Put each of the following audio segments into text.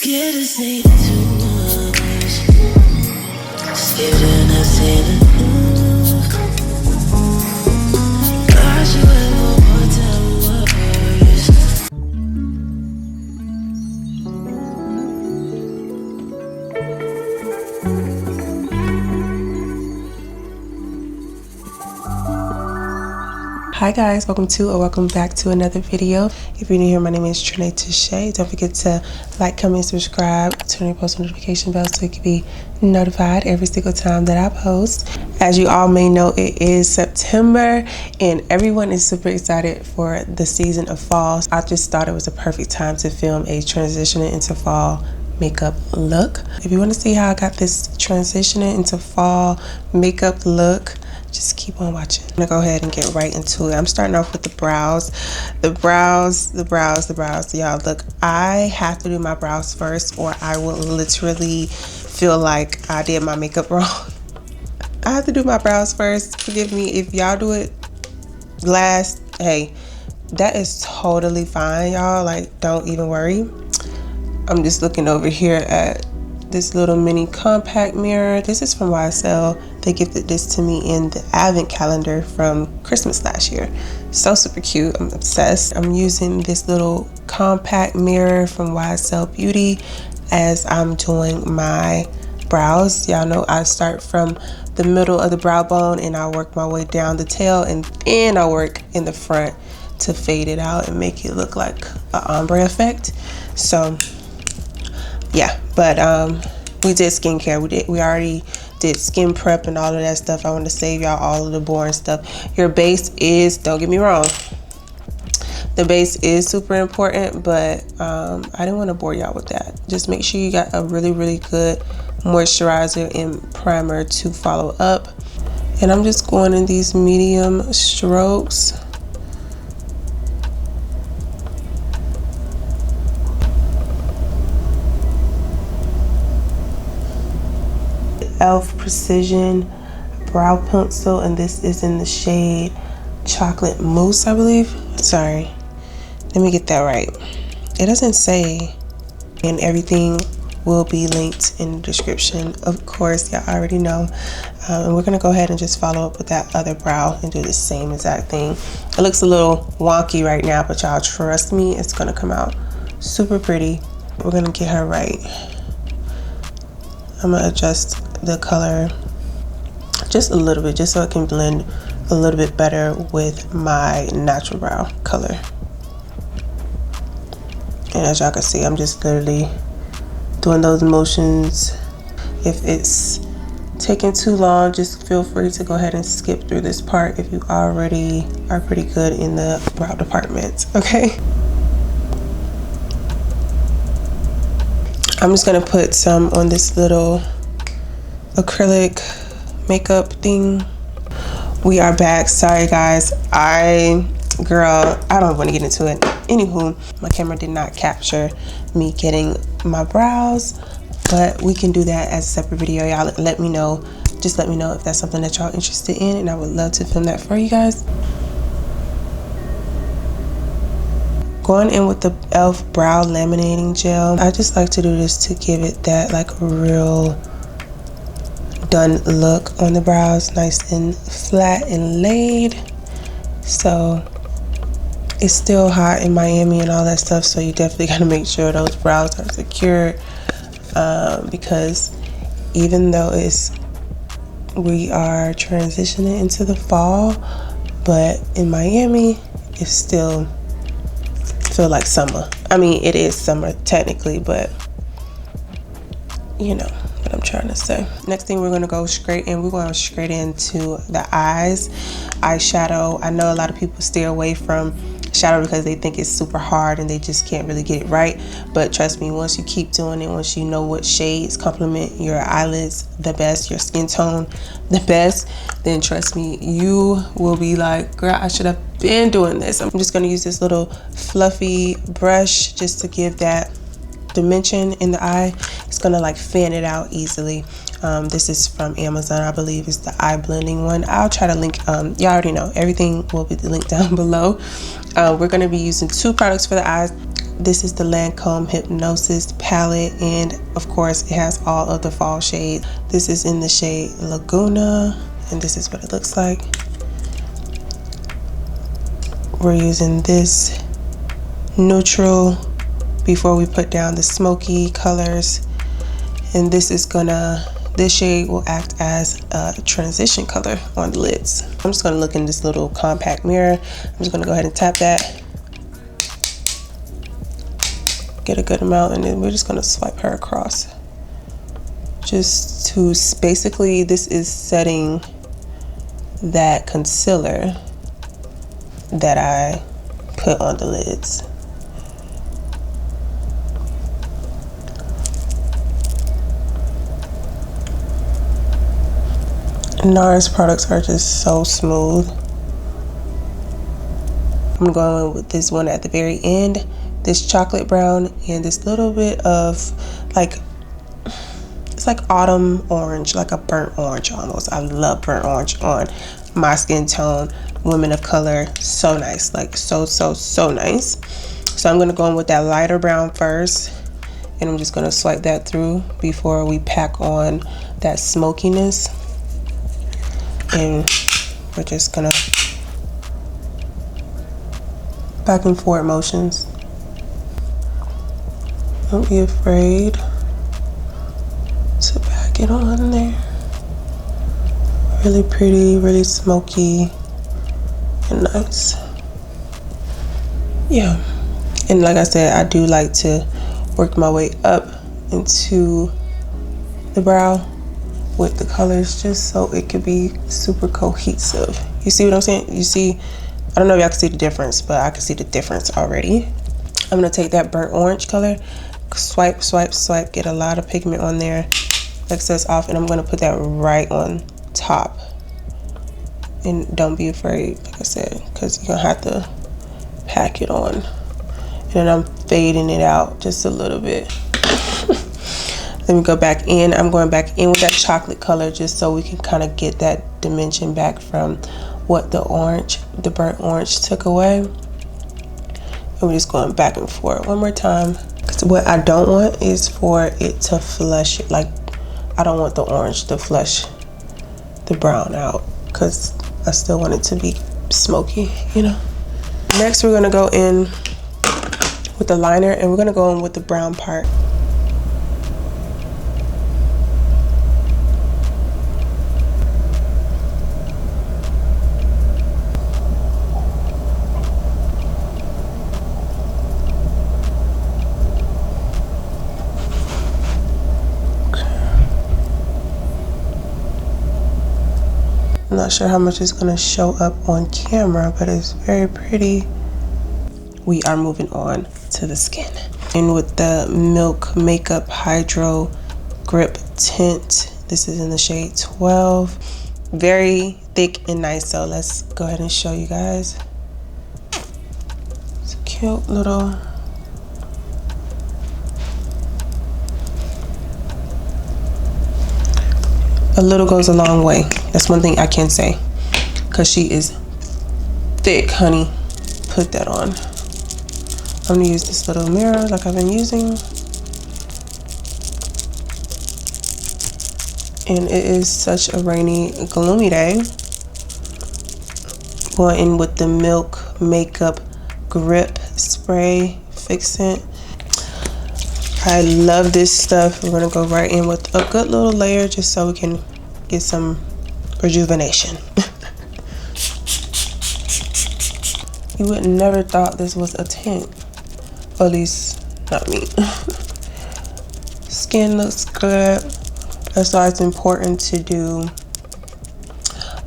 Scared to say too much. Scared to not say the truth. Got you ever more time words. Hi guys, welcome to or welcome back to another video. If you're new here, my name is treenayl. Don't forget to like, comment, subscribe, turn your post notification bell so you can be notified every single time that I post. As you all may know, it is September and everyone is super excited for the season of fall. I just thought it was a perfect time to film a transitioning into fall makeup look. If you want to see how I got this transitioning into fall makeup look, just keep on watching. I'm gonna go ahead and get right into it. I'm starting off with the brows. The brows. Y'all, look, I have to do my brows first or I will literally feel like I did my makeup wrong. I have to do my brows first. Forgive me if y'all do it last. Hey, that is totally fine, y'all. Like, don't even worry. I'm just looking over here at this little mini compact mirror. This is from YSL. They gifted this to me in the advent calendar from Christmas last year. So super cute. I'm obsessed. I'm using this little compact mirror from YSL Beauty as I'm doing my brows. Y'all know I start from the middle of the brow bone and I work my way down the tail, and then I work in the front to fade it out and make it look like an ombre effect. So yeah, but we did skincare. We already did skin prep and all of that stuff. I want to save y'all all of the boring stuff. Your base is, don't get me wrong, the base is super important, but I didn't want to bore y'all with that. Just make sure you got a really good moisturizer and primer to follow up. And I'm just going in these medium strokes. Elf Precision brow pencil, and this is in the shade Chocolate Mousse, I believe. Sorry, let me get that right. It doesn't say, and everything will be linked in the description, of course. Y'all already know. And we're gonna go ahead and just follow up with that other brow and do the same exact thing. It looks a little wonky right now, but y'all trust me, it's gonna come out super pretty. We're gonna get her right. I'm gonna adjust the color just a little bit, just so it can blend a little bit better with my natural brow color. And as y'all can see, I'm just literally doing those motions. If it's taking too long, just feel free to go ahead and skip through this part if you already are pretty good in the brow department, okay? I'm just gonna put some on this little acrylic makeup thing. We are back. Sorry guys, I don't want to get into it. Anywho, my camera did not capture me getting my brows, but we can do that as a separate video. Y'all let me know, just let me know if that's something that y'all interested in, and I would love to film that for you guys. Going in with the e.l.f. brow laminating gel. I just like to do this to give it that like real done look on the brows, nice and flat and laid. So it's still hot in Miami and all that stuff, so you definitely got to make sure those brows are secured, because even though we are transitioning into the fall, but in Miami it's still feel like summer. I mean, it is summer technically, but you know what I'm trying to say. Next thing, we're gonna go straight in. We're going straight into the eyes. Eyeshadow. I know a lot of people stay away from shadow because they think it's super hard and they just can't really get it right. But trust me, once you keep doing it, once you know what shades complement your eyelids the best, your skin tone the best, then trust me, you will be like, girl, I should have been doing this. I'm just gonna use this little fluffy brush just to give that dimension in the eye. It's gonna like fan it out easily. This is from Amazon, I believe. It's the eye blending one. I'll try to link, y'all already know, everything will be linked down below. We're gonna be using two products for the eyes. This is the Lancome Hypnosis palette, and of course it has all of the fall shades. This is in the shade Laguna, and this is what it looks like. We're using this neutral before we put down the smoky colors, and this shade will act as a transition color on the lids. I'm just gonna look in this little compact mirror. I'm just gonna go ahead and tap that, get a good amount, and then we're just gonna swipe her across. Just to, basically this is setting that concealer that I put on the lids. NARS products are just so smooth. I'm going with this one at the very end, this chocolate brown, and this little bit of like, it's like autumn orange, like a burnt orange almost. I love burnt orange on my skin tone. Women of color, so nice, like so nice. So I'm gonna go in with that lighter brown first, and I'm just gonna swipe that through before we pack on that smokiness. And we're just gonna back and forward motions. Don't be afraid to back it on there. Really pretty, really smoky and nice. Yeah, and like I said, I do like to work my way up into the brow with the colors, just so it could be super cohesive. You see what I'm saying? You see, I don't know if y'all can see the difference, but I can see the difference already. I'm gonna take that burnt orange color, swipe, swipe, swipe, get a lot of pigment on there, excess off, and I'm gonna put that right on top. And don't be afraid, like I said, because you're gonna have to pack it on. And then I'm fading it out just a little bit. Let me go back in. I'm going back in with that chocolate color just so we can kind of get that dimension back from what the burnt orange took away. And we're just going back and forth one more time. Because what I don't want is for it to flush it. Like, I don't want the orange to flush the brown out, because I still want it to be smoky, you know. Next, we're gonna go in with the liner, and we're gonna go in with the brown part. I'm not sure how much is gonna show up on camera, but it's very pretty. We are moving on to the skin. And with the Milk Makeup Hydro Grip Tint, this is in the shade 12. Very thick and nice, so let's go ahead and show you guys. It's a cute little, a little goes a long way. That's one thing I can say, because she is thick, honey. Put that on. I'm gonna use this little mirror like I've been using, and it is such a rainy, gloomy day. Going in with the Milk Makeup Grip Spray Fixant. I love this stuff. We're gonna go right in with a good little layer just so we can get some rejuvenation. You would never thought this was a tint, or at least not me. Skin looks good. That's why it's important to do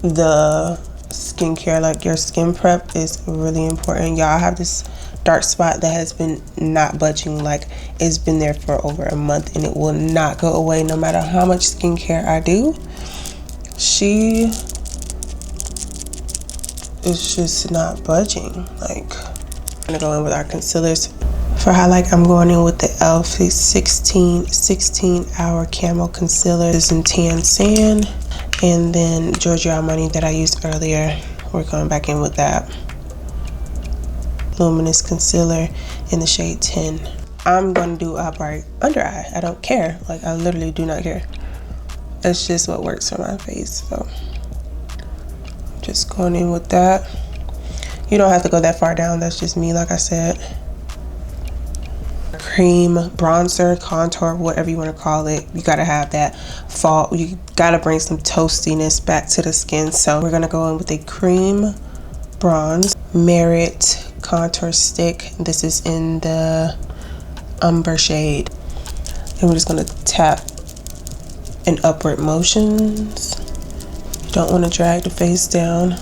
the skincare. Like, your skin prep is really important. Y'all, have this dark spot that has been not budging. Like, it's been there for over a month, and it will not go away no matter how much skincare I do. She is just not budging. Like, I'm gonna go in with our concealers. For highlight, I'm going in with the e.l.f. 16 Hour Camo Concealer. This is in Tan Sand. And then Giorgio Armani that I used earlier. We're going back in with that. luminous concealer in the shade 10. I'm gonna do a bright under eye. I don't care. Like, I literally do not care. That's just what works for my face. So just going in with that. You don't have to go that far down. That's just me, like I said. Cream, bronzer, contour, whatever you want to call it. You gotta have that fall. You gotta bring some toastiness back to the skin. So we're gonna go in with a cream bronze Merit contour stick. This is in the umber shade, and we're just gonna tap in upward motions. You don't want to drag the face down.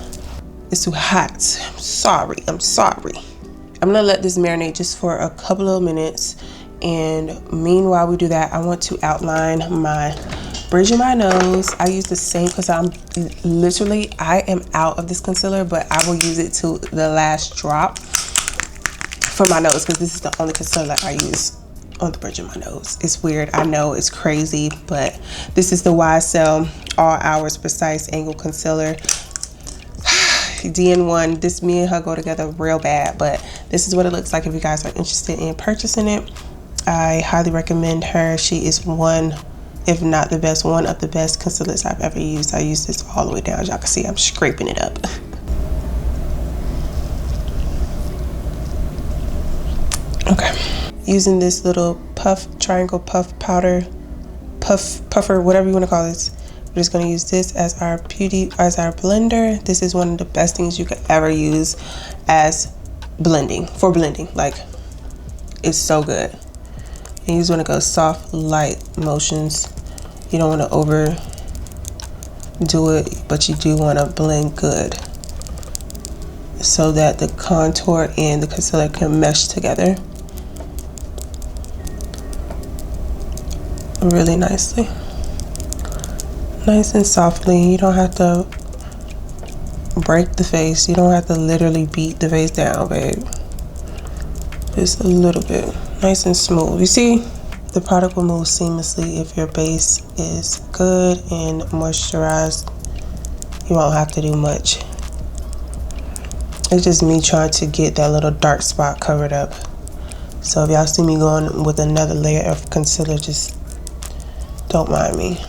It's too hot. I'm sorry. I'm gonna let this marinate just for a couple of minutes, and meanwhile we do that, I want to outline my bridge of my nose. I use the same, because I am out of this concealer, but I will use it to the last drop for my nose, because this is the only concealer I use on the bridge of my nose. It's weird, I know, it's crazy, but this is the YSL All Hours Precise Angle Concealer. DN1, this, me and her go together real bad, but this is what it looks like if you guys are interested in purchasing it. I highly recommend her. She is one, if not the best, one of the best concealers I've ever used. I use this all the way down. As y'all can see, I'm scraping it up. Okay, using this little triangle puff powder, puffer, whatever you want to call this. We're just going to use this as our blender. This is one of the best things you could ever use as for blending. Like, it's so good. And you just want to go soft, light motions. You don't want to overdo it, but you do want to blend good so that the contour and the concealer can mesh together really nicely. Nice and softly. You don't have to break the face. You don't have to literally beat the face down, babe. Just a little bit. Nice and smooth. You see, the product will move seamlessly if your base is good and moisturized. You won't have to do much. It's just me trying to get that little dark spot covered up. So if y'all see me going with another layer of concealer, just don't mind me.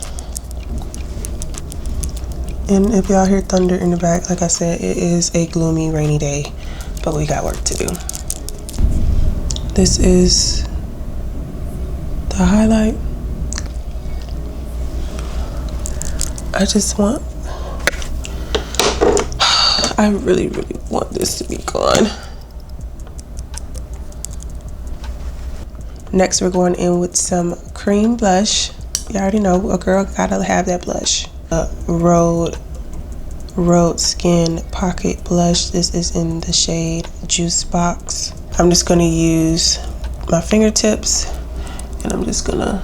And if y'all hear thunder in the back, like I said, it is a gloomy, rainy day, but we got work to do. This is the highlight. I really want this to be gone. Next, we're going in with some cream blush. You already know, a girl gotta have that blush. Road Skin Pocket blush. This is in the shade Juice Box. I'm just gonna use my fingertips, and I'm just gonna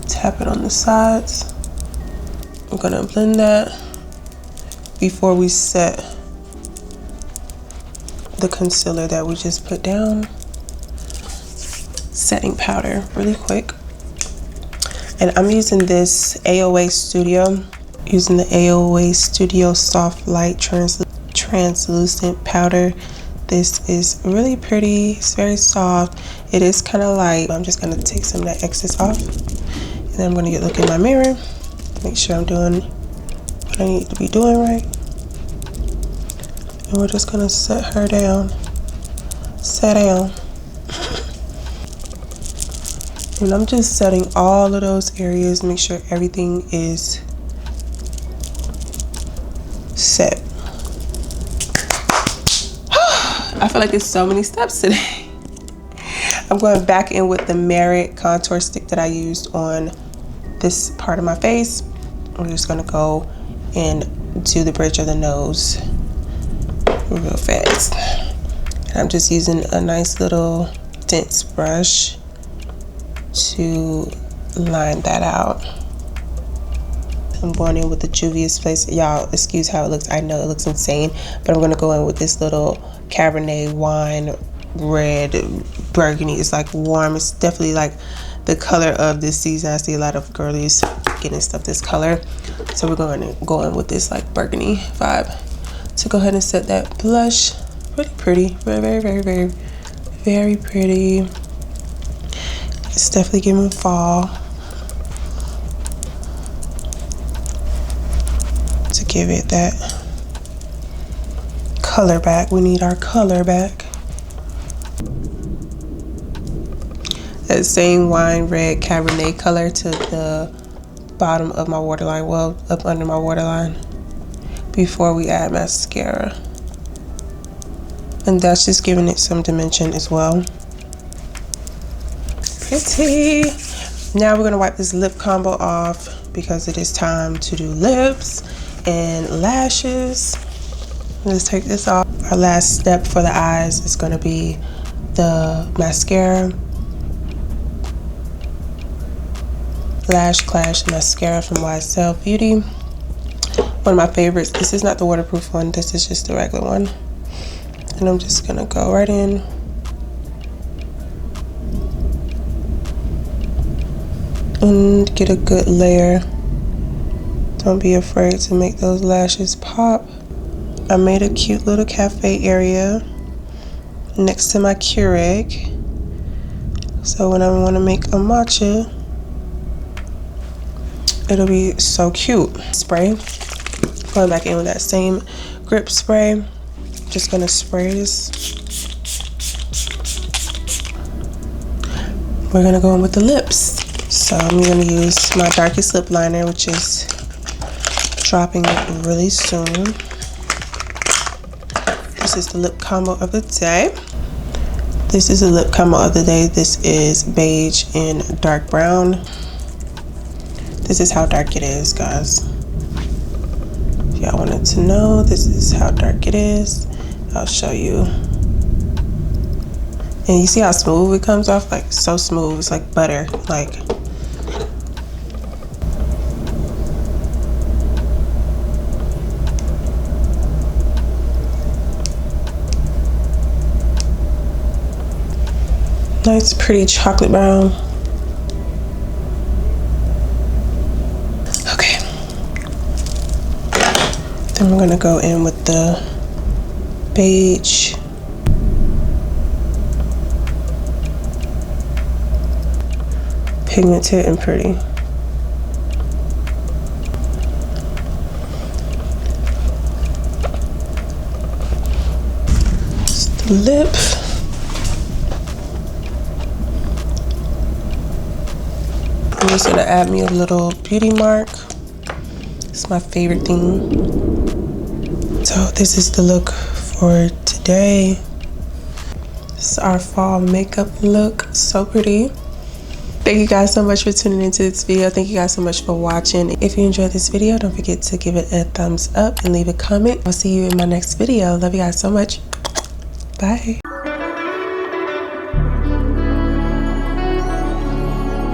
tap it on the sides. I'm gonna blend that before we set the concealer that we just put down. Setting powder really quick. And I'm using this AOA Studio. Using the AOA Studio Soft Light Translucent Powder. This is really pretty. It's very soft. It is kind of light. I'm just going to take some of that excess off. And then I'm going to look in my mirror. Make sure I'm doing what I need to be doing right. And we're just going to set her down. Set down. And I'm just setting all of those areas. Make sure everything is set. I feel like there's so many steps today. I'm going back in with the Merit contour stick that I used on this part of my face. We're just gonna go and do the bridge of the nose real fast. And I'm just using a nice little dense brush to line that out. I'm going in with the Juvia's Place. Y'all, excuse how it looks. I know it looks insane, but I'm gonna go in with this little Cabernet wine red burgundy. It's like warm. It's definitely like the color of this season. I see a lot of girlies getting stuff this color, so we're going to go in with this like burgundy vibe to go ahead and set that blush really pretty. Very pretty. It's definitely giving fall. To give it that color back. We need our color back. That same wine red Cabernet color to the bottom of my waterline, well, up under my waterline, before we add mascara. And that's just giving it some dimension as well. Pretty. Now we're gonna wipe this lip combo off because it is time to do lips and lashes. Let's take this off. Our last step for the eyes is gonna be the mascara. Lash Clash mascara from YSL Beauty. One of my favorites. This is not the waterproof one. This is just the regular one. And I'm just gonna go right in. And get a good layer. Don't be afraid to make those lashes pop. I made a cute little cafe area next to my Keurig. So when I want to make a matcha, it'll be so cute. Spray. Going back in with that same grip spray. Just gonna spray this. We're gonna go in with the lips. So I'm gonna use my darkest lip liner, which is dropping it really soon. This is the lip combo of the day. This is the lip combo of the day. This is beige and dark brown. This is how dark it is, guys. If y'all wanted to know, this is how dark it is. I'll show you. And you see how smooth it comes off? Like, so smooth. It's like butter. Like, nice, pretty chocolate brown. Okay. Then we're gonna go in with the beige. Pigmented and pretty. Just the lip. I'm just gonna add me a little beauty mark. It's my favorite thing. So this is the look for today. This is our fall makeup look. So pretty. Thank you guys so much for tuning into this video. Thank you guys so much for watching. If you enjoyed this video, don't forget to give it a thumbs up and leave a comment. I'll see you in my next video. Love you guys so much. Bye.